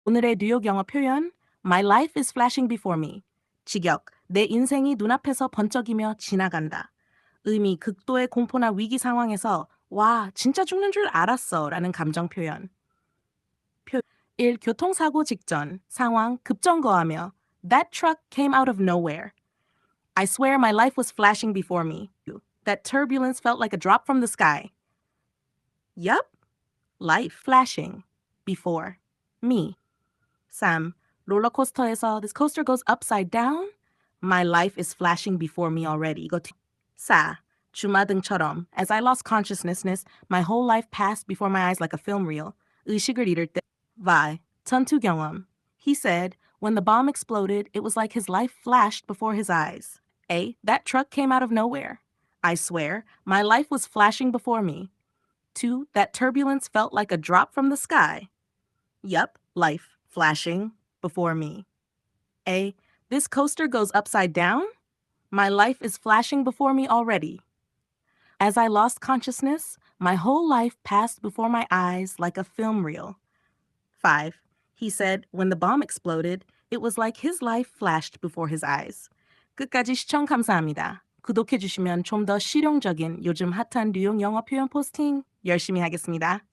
오늘의 뉴욕 영어 표현 My life is flashing before me. 직역, 내 인생이 눈앞에서 번쩍이며 지나간다. 의미, 극도의 공포나 위기 상황에서 와, 진짜 죽는 줄 알았어 라는 감정 표현. 1. 교통사고 직전, 상황, 급정거하며 That truck came out of nowhere. I swear my life was flashing before me. That turbulence felt like a drop from the sky. Yup, life flashing before me. 3. 롤러코스터에서 This coaster goes upside down. My life is flashing before me already. 4. 주마등처럼 As I lost consciousness, my whole life passed before my eyes like a film reel. 의식을 잃을 때 5. 전투 경험 He said, when the bomb exploded, it was like his life flashed before his eyes. A. That truck came out of nowhere. I swear, my life was flashing before me. 2. That turbulence felt like a drop from the sky. Yup, life flashing before me. A. This coaster goes upside down? My life is flashing before me already. As I lost consciousness, my whole life passed before my eyes like a film reel. 5. He said, when the bomb exploded, it was like his life flashed before his eyes. 끝까지 시청 감사합니다. 구독해주시면 좀 더 실용적인 요즘 핫한 뉴욕 영어 표현 포스팅 열심히 하겠습니다.